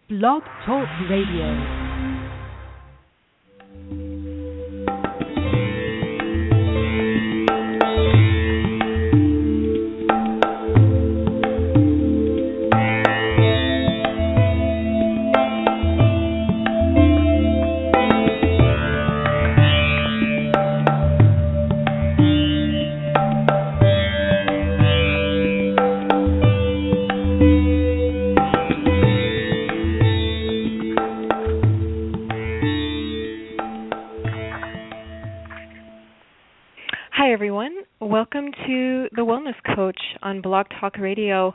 Blog Talk Radio. Hi, everyone. Welcome to the Wellness Coach on Blog Talk Radio.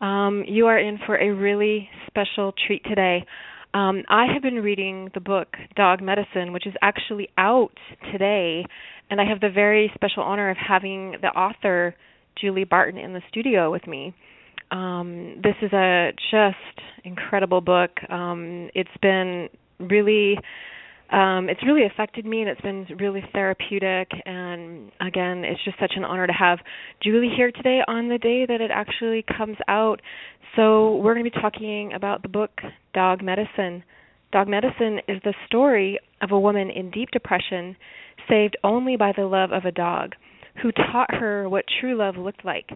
You are in for a really special treat today. I have been reading the book Dog Medicine, which is actually out today, and I have the very special honor of having the author, Julie Barton, in the studio with me. This is a just incredible book. It's really affected me, and it's been really therapeutic, and again, it's just such an honor to have Julie here today on the day that it actually comes out. So we're going to be talking about the book Dog Medicine. Dog Medicine is the story of a woman in deep depression, saved only by the love of a dog, who taught her what true love looked like.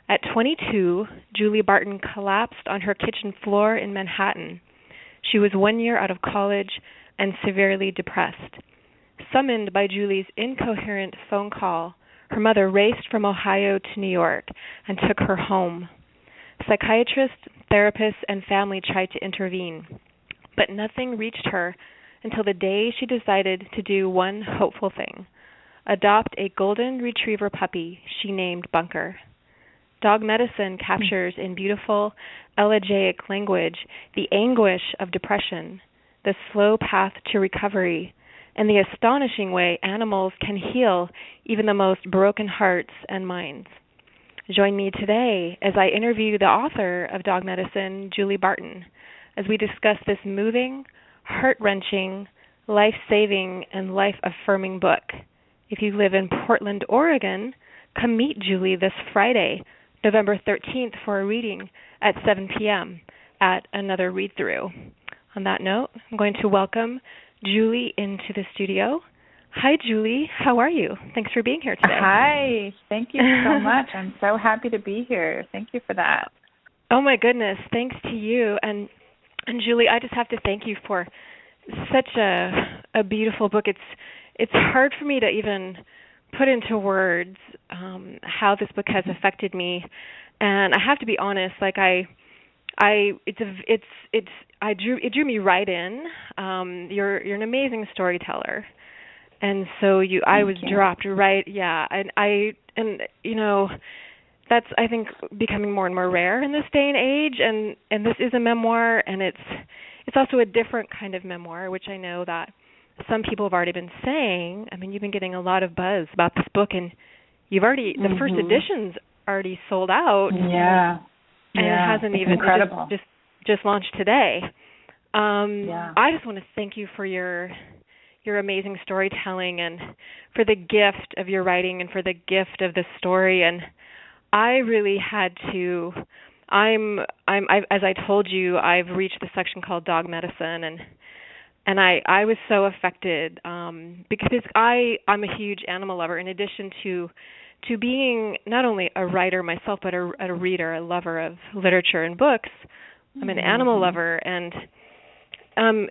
At 22, Julie Barton collapsed on her kitchen floor in Manhattan. She was 1 year out of college and severely depressed. Summoned by Julie's incoherent phone call, her mother raced from Ohio to New York and took her home. Psychiatrists, therapists, and family tried to intervene, but nothing reached her until the day she decided to do one hopeful thing: adopt a golden retriever puppy she named Bunker. Dog Medicine captures in beautiful, elegiac language the anguish of depression, the slow path to recovery, and the astonishing way animals can heal even the most broken hearts and minds. Join me today as I interview the author of Dog Medicine, Julie Barton, as we discuss this moving, heart-wrenching, life-saving, and life-affirming book. If you live in Portland, Oregon, come meet Julie this Friday, November 13th, for a reading at 7 p.m. at Another Read-Through. On that note, I'm going to welcome Julie into the studio. Hi, Julie. How are you? Thanks for being here today. Hi. Thank you so much. I'm so happy to be here. Thank you for that. Oh, my goodness. Thanks to you. And Julie, I just have to thank you for such a beautiful book. It's hard for me to even put into words how this book has affected me. And I have to be honest, it drew me right in. You're an amazing storyteller, and so I was dropped right. Yeah, and that's, I think, becoming more and more rare in this day and age. And this is a memoir, and it's also a different kind of memoir, which I know that some people have already been saying. I mean, you've been getting a lot of buzz about this book, and you've already the first edition's already sold out. Yeah. And it hasn't even incredible. Just launched today. I just want to thank you for your amazing storytelling and for the gift of your writing and for the gift of the story. And I really had to. As I told you, I've reached the section called Dog Medicine, and I was so affected because I'm a huge animal lover. In addition to being not only a writer myself, but a reader, a lover of literature and books, I'm an animal lover. And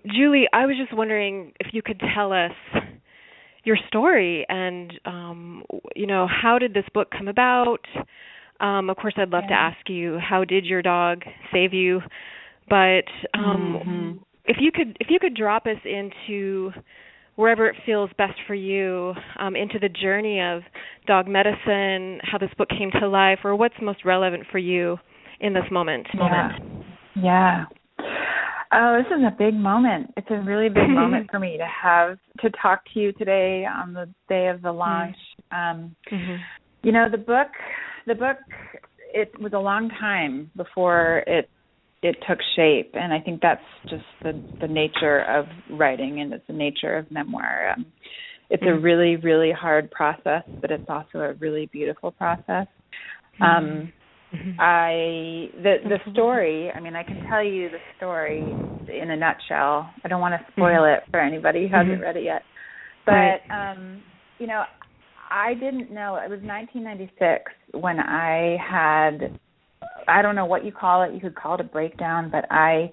Julie, I was just wondering if you could tell us your story and, how did this book come about? Of course, I'd love to ask you, how did your dog save you? But if you could drop us into wherever it feels best for you, into the journey of Dog Medicine, how this book came to life, or what's most relevant for you in this moment. Yeah. Oh, this is a big moment. It's a really big moment for me to talk to you today on the day of the launch. The book, it was a long time before it took shape, and I think that's just the nature of writing, and it's the nature of memoir. It's a really, really hard process, but it's also a really beautiful process. The story, I mean, I can tell you the story in a nutshell. I don't want to spoil it for anybody who hasn't read it yet. But, you know, I didn't know. It was 1996 when I had, I don't know what you call it. You could call it a breakdown, but I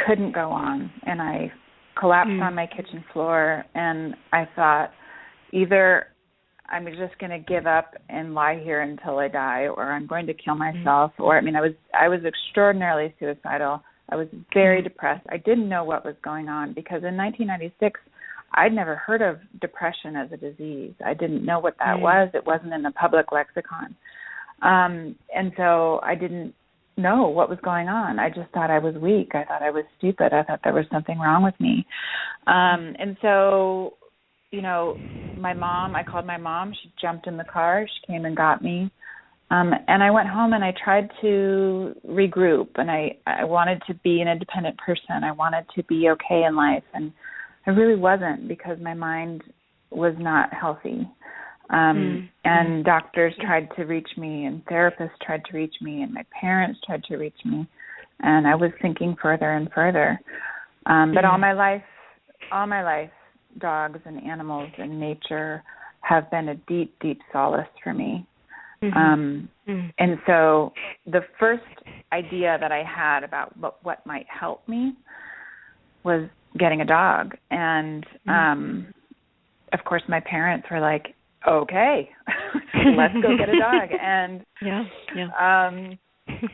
couldn't go on. And I collapsed on my kitchen floor, and I thought, either I'm just going to give up and lie here until I die, or I'm going to kill myself. Or, I mean, I was extraordinarily suicidal. I was very depressed. I didn't know what was going on because in 1996, I'd never heard of depression as a disease. I didn't know what that was. It wasn't in the public lexicon. And so I didn't know what was going on. I just thought I was weak. I thought I was stupid. I thought there was something wrong with me. And so, you know, I called my mom. She jumped in the car. She came and got me. And I went home and I tried to regroup, and I wanted to be an independent person. I wanted to be okay in life, and I really wasn't because my mind was not healthy. And doctors tried to reach me, and therapists tried to reach me, and my parents tried to reach me, and I was sinking further and further. But all my life, dogs and animals and nature have been a deep, deep solace for me. And so the first idea that I had about what might help me was getting a dog. And of course my parents were like, okay, let's go get a dog. And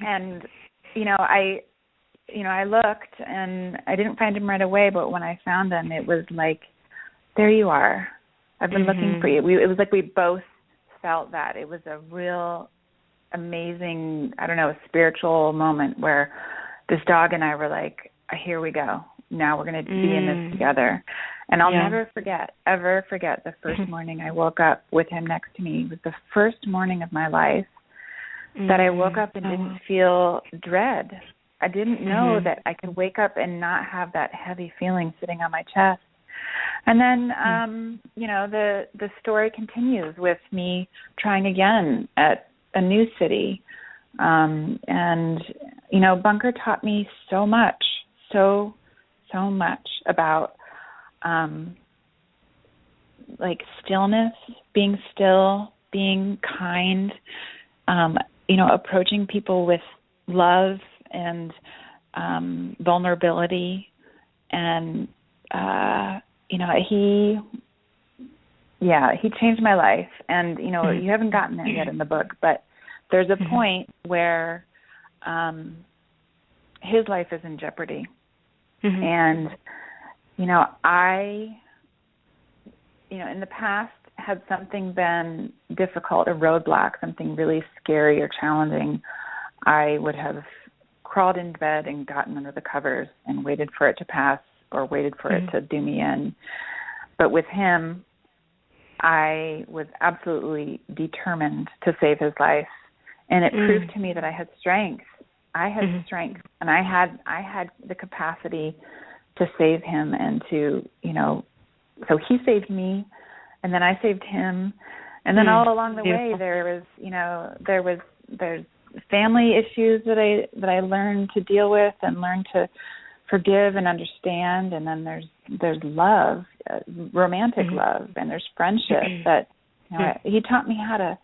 and I looked and I didn't find him right away, but when I found him, it was like, there you are. I've been looking for you. It was like we both felt that. It was a real amazing, I don't know, a spiritual moment where this dog and I were like, here we go. Now we're going to be in this together. And I'll never forget the first morning I woke up with him next to me. It was the first morning of my life that I woke up and didn't feel dread. I didn't know that I could wake up and not have that heavy feeling sitting on my chest. And then, the story continues with me trying again at a new city. And, Bunker taught me so much about, stillness, being still, being kind, approaching people with love and vulnerability. And, he changed my life. And, you haven't gotten there yet in the book, but there's a point where his life is in jeopardy. And, in the past, had something been difficult, a roadblock, something really scary or challenging, I would have crawled into bed and gotten under the covers and waited for it to pass or waited for it to do me in. But with him, I was absolutely determined to save his life. And it proved to me that I had strength. I had strength, and I had the capacity to save him and to, so he saved me, and then I saved him. And then all along the way, there's family issues that I learned to deal with and learned to forgive and understand. And then there's love, romantic love, and there's friendship that, he taught me how to,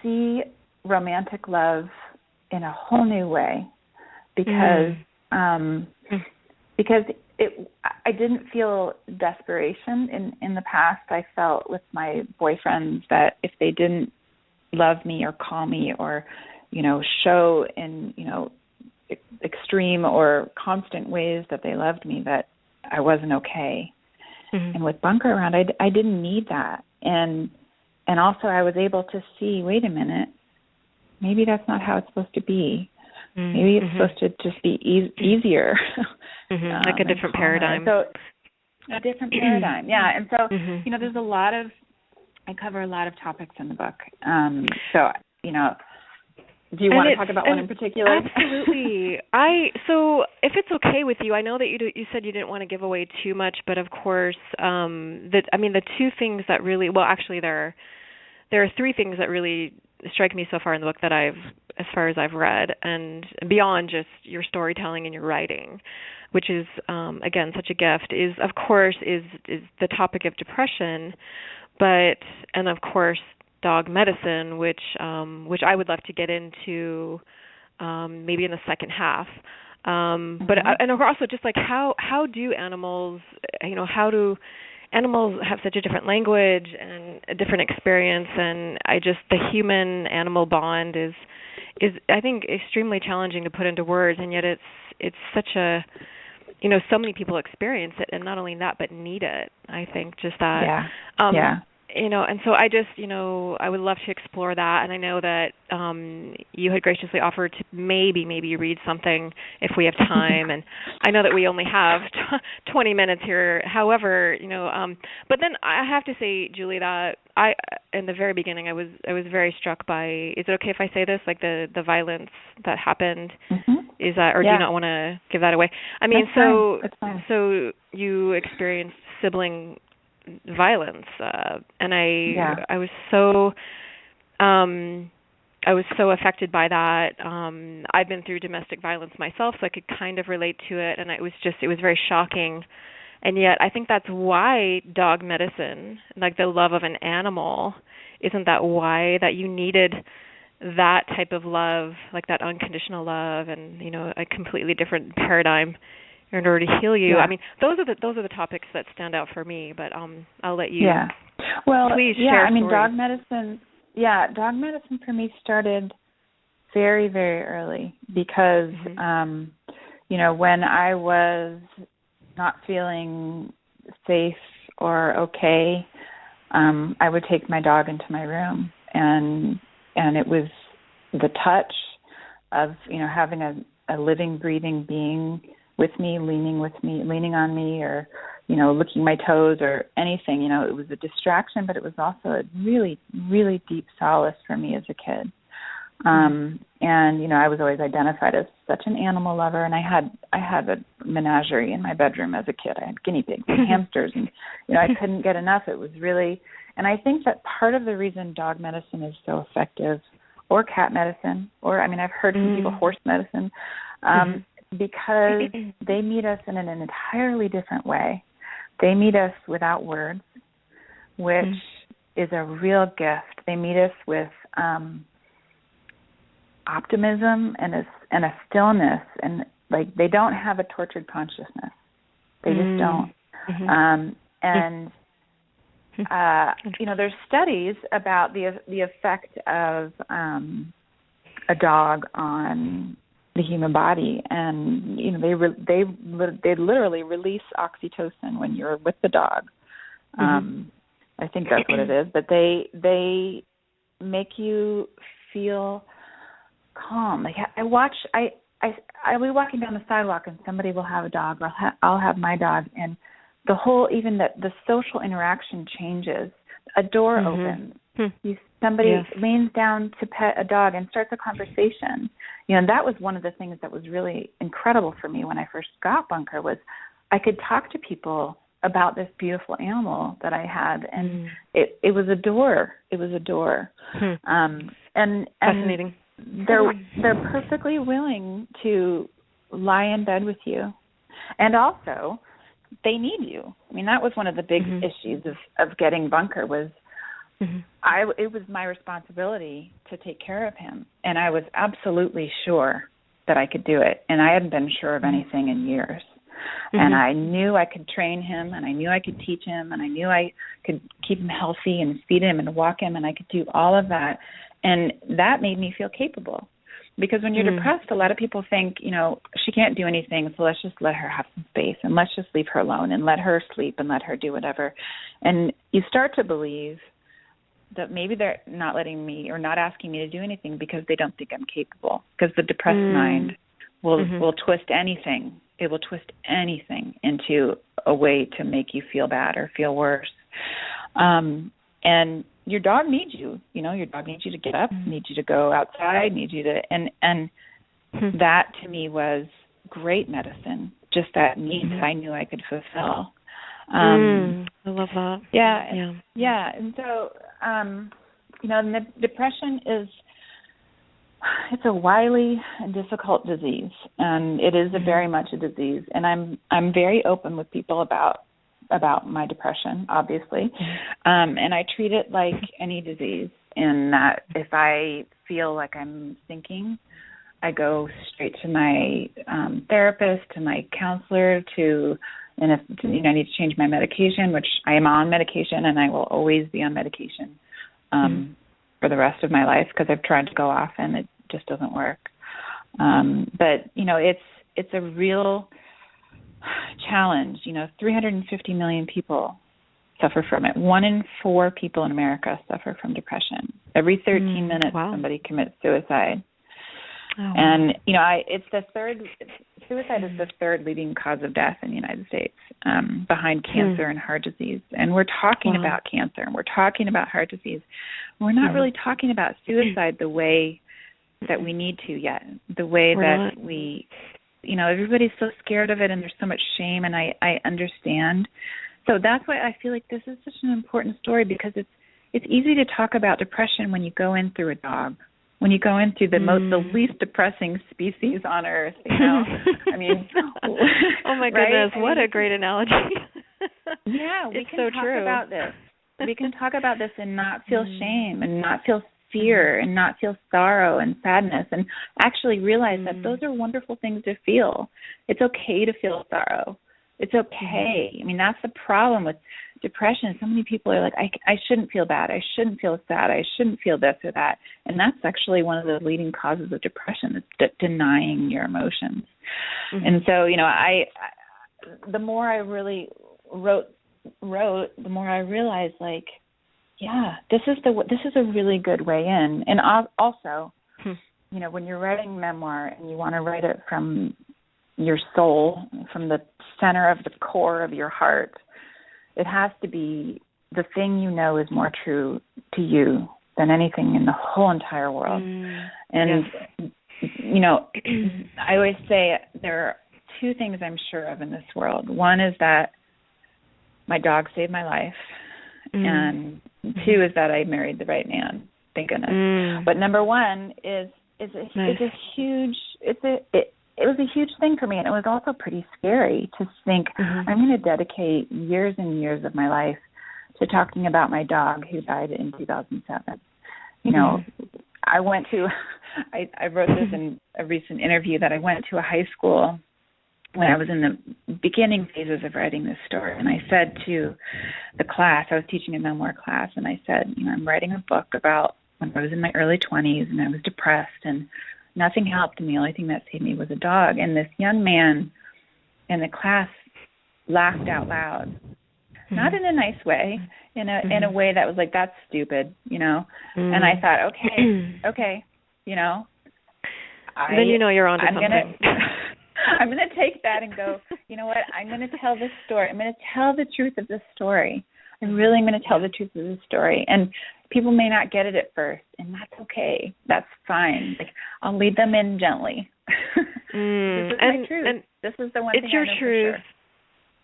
see romantic love in a whole new way, because I didn't feel desperation in the past. I felt with my boyfriends that if they didn't love me or call me or, show in, extreme or constant ways that they loved me, that I wasn't okay. And with Bunker around, I didn't need that. And also I was able to see, wait a minute, maybe that's not how it's supposed to be. Maybe it's supposed to just be easier. Like a different paradigm. So a different paradigm, yeah. And so, there's I cover a lot of topics in the book. Do you want to talk about one in particular? Absolutely. So if it's okay with you, I know that you said you didn't want to give away too much, but of course, the two things that really, well, actually there there are three things that really strike me so far in the book that as far as I've read, and beyond just your storytelling and your writing, which is, again, such a gift, is the topic of depression, and of course, dog medicine, which I would love to get into, maybe in the second half. But and also just like how do animals, how do animals have such a different language and a different experience, and the human animal bond is I think extremely challenging to put into words, and yet it's such a, so many people experience it, and not only that but need it. I think just that. And so I would love to explore that, and I know that you had graciously offered to maybe read something if we have time, and I know that we only have 20 minutes here. However, but then I have to say, Julie, that in the very beginning, I was very struck by. Is it okay if I say this? Like the violence that happened. Is that, or do you not want to give that away? I mean, That's fine. So you experienced sibling violence, and I was so affected by that. I've been through domestic violence myself, so I could kind of relate to it, and it was very shocking. And yet I think that's why dog medicine, like the love of an animal, isn't that why that you needed that type of love, like that unconditional love, and a completely different paradigm in order to heal you. I mean, those are the topics that stand out for me. But I'll let you. Please share. I mean, stories. dog medicine for me started very, very early because, when I was not feeling safe or okay, I would take my dog into my room, and it was the touch of having a living, breathing being with me, leaning on me, or, licking my toes or anything. It was a distraction, but it was also a really, really deep solace for me as a kid. And, I was always identified as such an animal lover, and I had a menagerie in my bedroom as a kid. I had guinea pigs and hamsters, and, I couldn't get enough. It was really, and I think that part of the reason dog medicine is so effective, or cat medicine, or, I've heard from people horse medicine, because they meet us in an entirely different way. They meet us without words, which is a real gift. They meet us with optimism and a stillness, and like they don't have a tortured consciousness. They just don't. There's studies about the effect of a dog on the human body, and they literally release oxytocin when you're with the dog. I think that's what it is, but they make you feel calm. Like I'll be walking down the sidewalk and somebody will have a dog, or I'll have my dog, and the whole, even the social interaction changes. A door opens. Somebody leans down to pet a dog and starts a conversation. And that was one of the things that was really incredible for me when I first got Bunker, was I could talk to people about this beautiful animal that I had, and it was a door. It was a door. And fascinating. They're perfectly willing to lie in bed with you, and also they need you. That was one of the big issues of getting Bunker, was it was my responsibility to take care of him, and I was absolutely sure that I could do it, and I hadn't been sure of anything in years. And I knew I could train him, and I knew I could teach him, and I knew I could keep him healthy and feed him and walk him, and I could do all of that. And that made me feel capable. Because when you're depressed, a lot of people think, she can't do anything, so let's just let her have some space, and let's just leave her alone, and let her sleep, and let her do whatever. And you start to believe that maybe they're not letting me, or not asking me to do anything, because they don't think I'm capable. Because the depressed mind will twist anything. It will twist anything into a way to make you feel bad or feel worse. And your dog needs you. Your dog needs you to get up, needs you to go outside, needs you to, and that to me was great medicine. Just that needs I knew I could fulfill. I love that. Yeah. And so, and the depression it's a wily and difficult disease, and it is very much a disease. And I'm very open with people about my depression, obviously, and I treat it like any disease. In that, if I feel like I'm sinking, I go straight to my therapist, to my counselor, and if I need to change my medication, which I am on medication, and I will always be on medication for the rest of my life because I've tried to go off and it just doesn't work. But it's a real challenge. 350 million people suffer from it. 1 in 4 people in America suffer from depression. Every 13 minutes, somebody commits suicide. Oh, and it's the third. Suicide is the third leading cause of death in the United States, behind cancer and heart disease. And we're talking about cancer, and we're talking about heart disease. We're not really talking about suicide the way that we need to yet. The way we, everybody's so scared of it, and there's so much shame, and I understand. So that's why I feel like this is such an important story, because it's easy to talk about depression when you go in through a dog. When you go into the least depressing species on Earth, I mean, oh my goodness, right? What a great analogy! Yeah, we it's can so talk true. about this. We can talk about this and not feel shame, and not feel fear, and not feel sorrow and sadness, and actually realize that those are wonderful things to feel. It's okay to feel sorrow. It's okay. I mean, that's the problem with depression. So many people are like, I shouldn't feel bad. I shouldn't feel sad. I shouldn't feel this or that. And that's actually one of the leading causes of depression, is denying your emotions. And so, I the more I really wrote, the more I realized, like, yeah, this is a really good way in. And also, when you're writing memoir and you want to write it from your soul, from the center of the core of your heart, it has to be the thing is more true to you than anything in the whole entire world. And, I always say there are 2 things I'm sure of in this world. One is that my dog saved my life, and 2 is that I married the right man. Thank goodness. But number 1 is a huge. It was a huge thing for me, and it was also pretty scary to think I'm going to dedicate years and years of my life to talking about my dog who died in 2007. I went to, I wrote this in a recent interview, that I went to a high school when I was in the beginning phases of writing this story, and I said to the class, I was teaching a memoir class, and I said, I'm writing a book about when I was in my early 20s and I was depressed, and nothing helped me. The only thing that saved me was a dog. And this young man in the class laughed out loud, not in a nice way, in a way that was like, that's stupid, And I thought, okay, then you're onto something. I'm going to take that and go, you know what? I'm going to tell this story. I'm going to tell the truth of this story. I really am going to tell the truth of this story. And people may not get it at first, and that's okay. That's fine. Like, I'll lead them in gently. This is my truth. And this is the one thing I know your truth. For sure.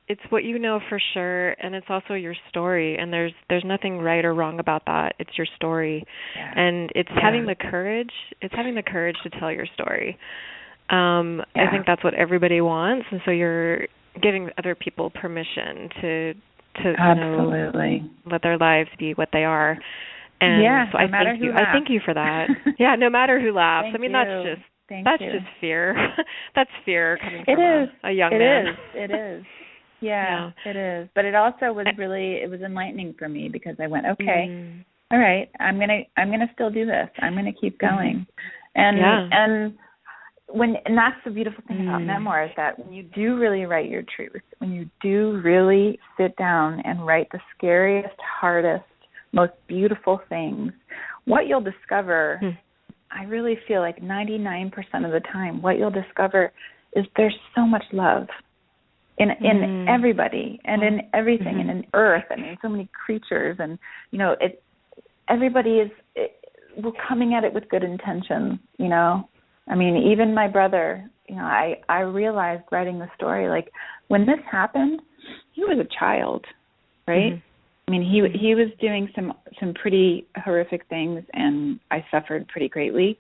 It's what you know for sure, and it's also your story. And there's nothing right or wrong about that. It's your story, and it's having the courage. It's having the courage to tell your story. I think that's what everybody wants, and so you're giving other people permission to absolutely let their lives be what they are. And so no matter who laughs. I thank you for that. Yeah, no matter who laughs. Thank I mean, you. that's just fear. That's fear coming from a young man. It is. Yeah, it is. But it also was it was enlightening for me, because I went, okay, all right, I'm gonna still do this. I'm gonna keep going. And that's the beautiful thing about memoir, is that when you do really write your truth, when you do really sit down and write the scariest, hardest, most beautiful things, what you'll discover, I really feel like 99% of the time, what you'll discover is there's so much love in everybody, and in everything, and in earth, and in so many creatures, and everybody we're coming at it with good intentions, I mean, even my brother, I realized writing the story, like, when this happened, he was a child, right? I I mean, he was doing some pretty horrific things, and I suffered pretty greatly.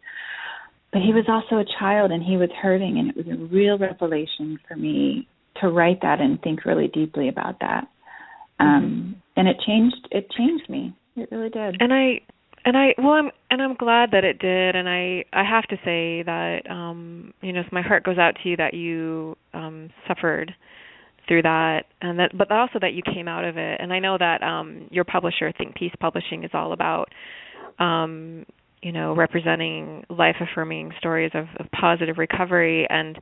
But he was also a child, and he was hurting, and it was a real revelation for me to write that and think really deeply about that. And it changed me. It really did. I'm glad that it did, and I have to say that so my heart goes out to you that you suffered through that, and that, but also that you came out of it. And I know that your publisher, Think Peace Publishing, is all about representing life-affirming stories of positive recovery, and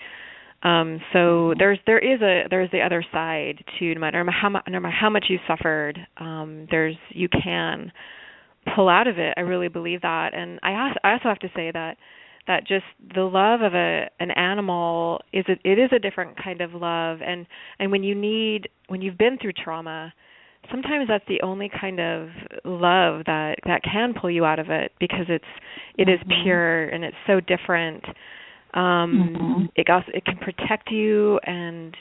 so there is the other side to no matter how much you suffered, you can pull out of it. I really believe that, and I also have to say that just the love of an animal is a different kind of love, and when you've been through trauma, sometimes that's the only kind of love that can pull you out of it, because it is pure and it's so different. It can protect you, and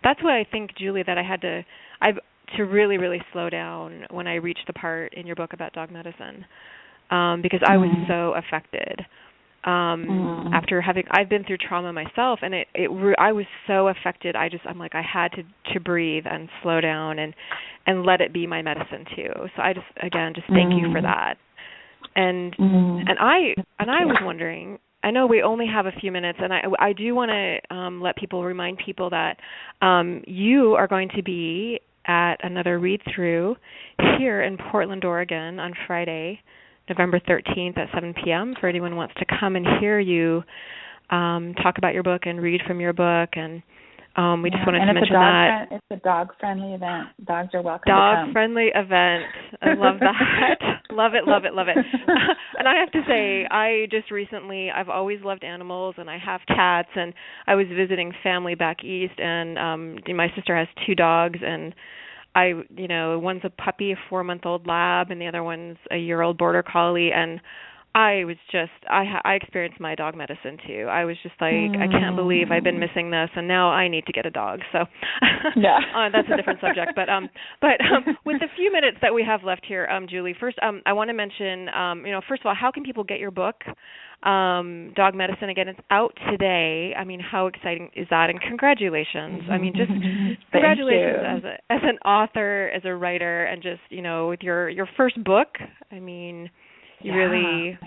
that's why I think, Julie, that I had to really, really slow down when I reached the part in your book about dog medicine, because I was so affected. After I've been through trauma myself, and I was so affected. I'm like, I had to breathe and slow down and let it be my medicine too. So I just thank you for that. And I was wondering, I know we only have a few minutes, and I do want to remind people that you are going to be at another read-through here in Portland, Oregon on Friday, November 13th at 7 p.m. for anyone who wants to come and hear you talk about your book and read from your book. And we just wanted to mention that. It's a dog-friendly event. Dogs are welcome to come. Dog-friendly event. I love that. Love it, love it, love it. And I have to say, I've always loved animals, and I have cats, and I was visiting family back east, and my sister has 2 dogs, and one's a puppy, a 4-month-old lab, and the other one's a year-old border collie, and I experienced my dog medicine too. I was just like, I can't believe I've been missing this, and now I need to get a dog. So that's a different subject. But with the few minutes that we have left here, Julie, first I want to mention, first of all, how can people get your book, Dog Medicine? Again, it's out today. I mean, how exciting is that? And congratulations. I mean, just congratulations as an author, as a writer, and just with your first book. I mean, you really,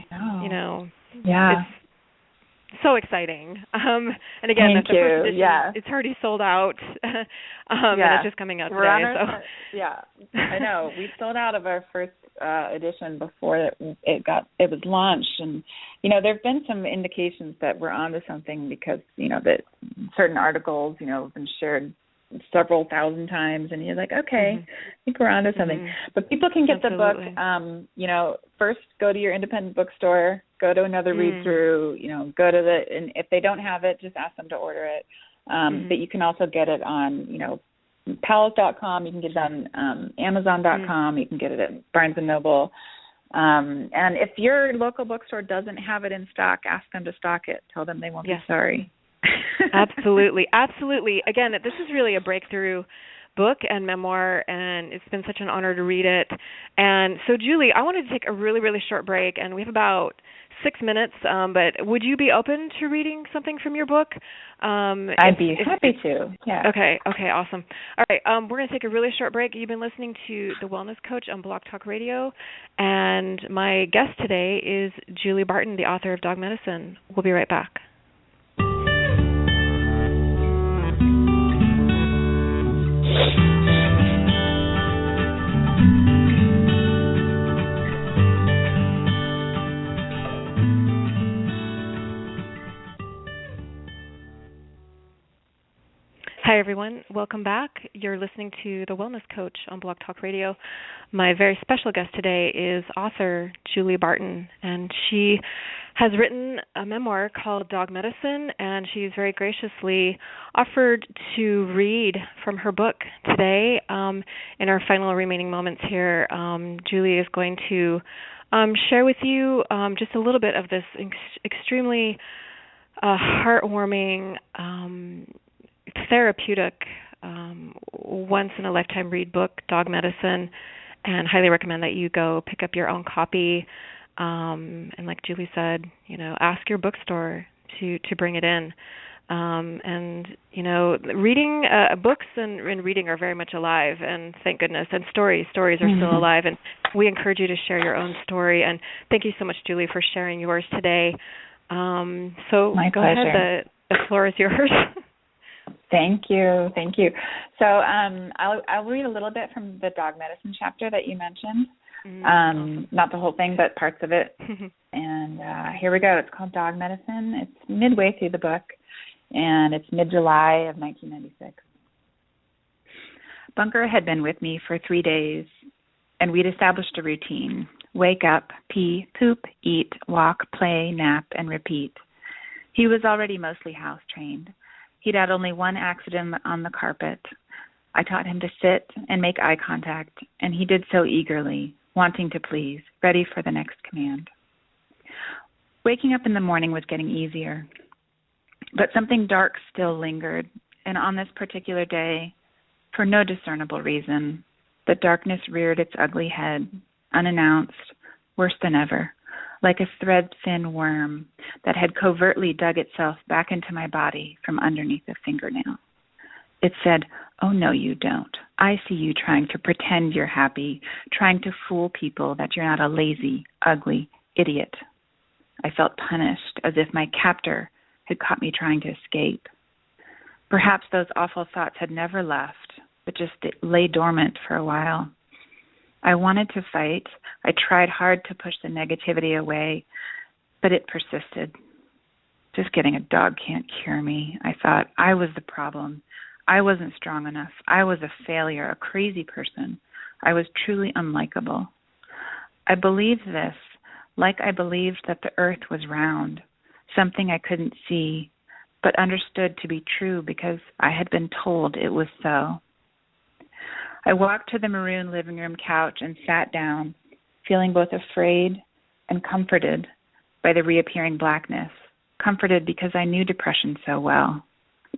it's so exciting. And again, Thank that's the first edition. Yeah. It's already sold out, and it's just coming out today. I know. We sold out of our first edition before it was launched, and there have been some indications that we're onto something, because that certain articles have been shared several thousand times, and you're like, okay, I think we're onto something. But people can get the book, first go to your independent bookstore, go to another read through, go to and if they don't have it, just ask them to order it. But you can also get it on, Palace.com, you can get it on Amazon.com, you can get it at Barnes & Noble. And if your local bookstore doesn't have it in stock, ask them to stock it. Tell them they won't be sorry. Absolutely. Again, this is really a breakthrough book and memoir, and it's been such an honor to read it. And so, Julie, I wanted to take a really, really short break, and we have about 6 minutes, but would you be open to reading something from your book? I'd be happy to, yeah. Okay, awesome. All right, we're going to take a really short break. You've been listening to The Wellness Coach on Blog Talk Radio, and my guest today is Julie Barton, the author of Dog Medicine. We'll be right back. Hi, everyone. Welcome back. You're listening to The Wellness Coach on Blog Talk Radio. My very special guest today is author Julie Barton, and she has written a memoir called Dog Medicine, and she's very graciously offered to read from her book today. In our final remaining moments here, Julie is going to share with you just a little bit of this extremely heartwarming, therapeutic, once-in-a-lifetime read book, Dog Medicine. and highly recommend that you go pick up your own copy. And like Julie said, ask your bookstore to bring it in. And reading books and reading are very much alive, and thank goodness. And stories are still alive, and we encourage you to share your own story. And thank you so much, Julie, for sharing yours today. So My go pleasure. ahead, the floor is yours. Thank you. So I'll read a little bit from the dog medicine chapter that you mentioned. Awesome. Not the whole thing, but parts of it. And here we go. It's called Dog Medicine. It's midway through the book, and it's mid-July of 1996. Bunker had been with me for 3 days, and we'd established a routine. Wake up, pee, poop, eat, walk, play, nap, and repeat. He was already mostly house-trained. He'd had only one accident on the carpet. I taught him to sit and make eye contact, and he did so eagerly, wanting to please, ready for the next command. Waking up in the morning was getting easier, but something dark still lingered, and on this particular day, for no discernible reason, the darkness reared its ugly head, unannounced, worse than ever, like a thread-thin worm that had covertly dug itself back into my body from underneath a fingernail. It said, "Oh, no, you don't. I see you trying to pretend you're happy, trying to fool people that you're not a lazy, ugly idiot." I felt punished, as if my captor had caught me trying to escape. Perhaps those awful thoughts had never left, but just lay dormant for a while. I wanted to fight. I tried hard to push the negativity away, but it persisted. Just getting a dog can't cure me, I thought. I was the problem. I wasn't strong enough. I was a failure, a crazy person. I was truly unlikable. I believed this, like I believed that the earth was round, something I couldn't see, but understood to be true because I had been told it was so. I walked to the maroon living room couch and sat down, feeling both afraid and comforted by the reappearing blackness, comforted because I knew depression so well.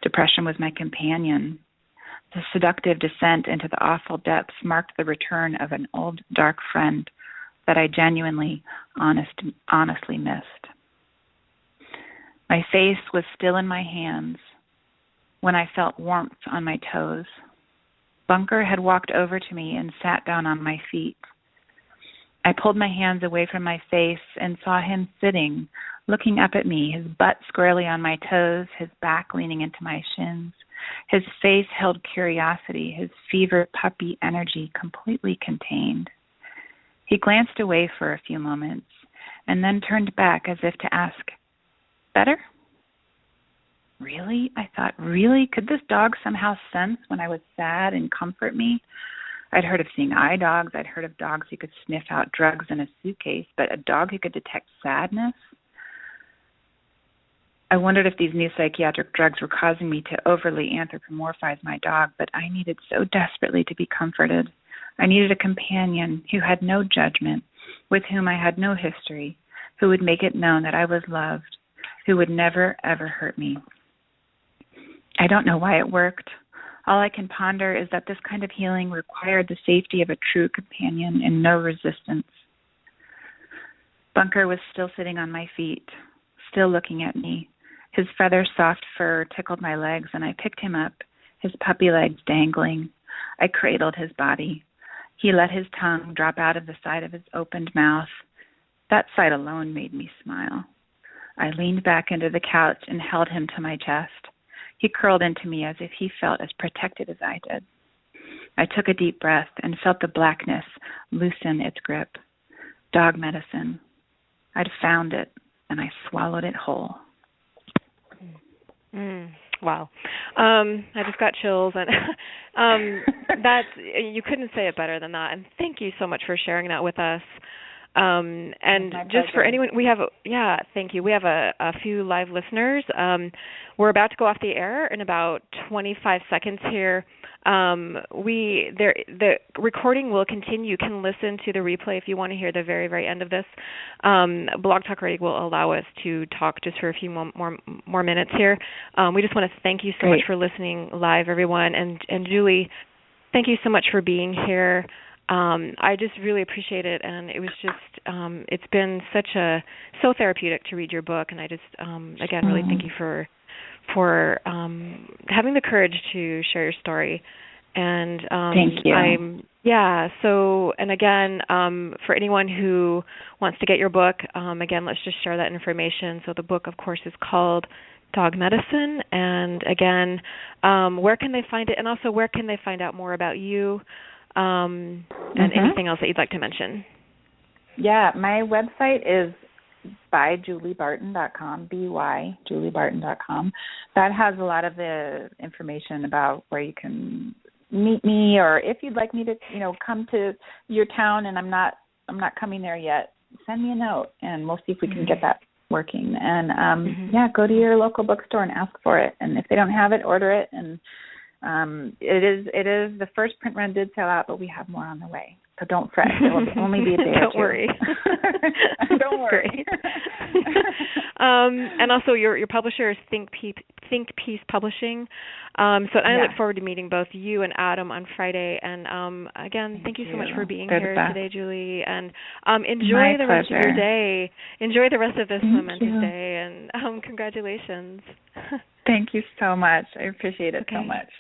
Depression was my companion. The seductive descent into the awful depths marked the return of an old dark friend that I genuinely, honestly missed. My face was still in my hands when I felt warmth on my toes. Bunker had walked over to me and sat down on my feet. I pulled my hands away from my face and saw him sitting, looking up at me, his butt squarely on my toes, his back leaning into my shins. His face held curiosity, his fevered puppy energy completely contained. He glanced away for a few moments and then turned back as if to ask, "Better?" Really? I thought, really? Could this dog somehow sense when I was sad and comfort me? I'd heard of seeing eye dogs. I'd heard of dogs who could sniff out drugs in a suitcase, but a dog who could detect sadness? I wondered if these new psychiatric drugs were causing me to overly anthropomorphize my dog, but I needed so desperately to be comforted. I needed a companion who had no judgment, with whom I had no history, who would make it known that I was loved, who would never, ever hurt me. I don't know why it worked. All I can ponder is that this kind of healing required the safety of a true companion and no resistance. Bunker was still sitting on my feet, still looking at me. His feather-soft fur tickled my legs, and I picked him up, his puppy legs dangling. I cradled his body. He let his tongue drop out of the side of his opened mouth. That sight alone made me smile. I leaned back into the couch and held him to my chest. He curled into me as if he felt as protected as I did. I took a deep breath and felt the blackness loosen its grip. Dog medicine. I'd found it, and I swallowed it whole. Wow. I just got chills, and that's, you couldn't say it better than that. And thank you so much for sharing that with us. And just for anyone, thank you. We have a few live listeners. We're about to go off the air in about 25 seconds here. The recording will continue. You can listen to the replay if you want to hear the very, very end of this. Blog Talk Radio will allow us to talk just for a few more minutes here. We just want to thank you so much for listening live, everyone. And Julie, thank you so much for being here. I just really appreciate it, and it was just it's been so therapeutic to read your book, and I just again really thank you for having the courage to share your story. And thank you. So, and again, for anyone who wants to get your book, again, let's just share that information. So the book, of course, is called Dog Medicine. And again, where can they find it? And also, where can they find out more about you and anything else that you'd like to mention? Yeah, my website is byjuliebarton.com, juliebarton.com. That has a lot of the information about where you can meet me, or if you'd like me to, come to your town and I'm not coming there yet, send me a note and we'll see if we can get that working. And go to your local bookstore and ask for it. And if they don't have it, order it. And it is the first print run did sell out, but we have more on the way. So don't fret. It will only be a day or two. Don't worry. Don't worry. And also your publisher is Think Peace Publishing. So I look forward to meeting both you and Adam on Friday. And again, thank you so much for being here today, Julie. And enjoy the rest of your day. Enjoy the rest of this momentous day. And congratulations. Thank you so much. I appreciate it so much.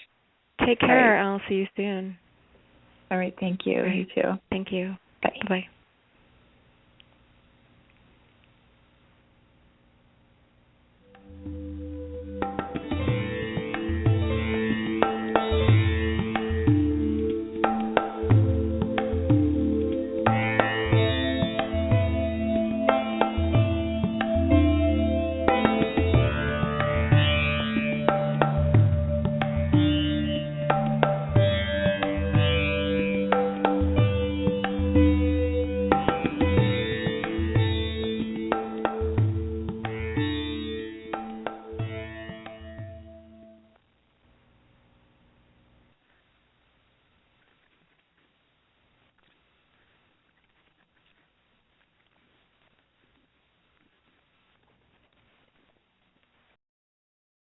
Take care. I'll see you soon. All right. Thank you. You too. Thank you. Bye. Bye-bye.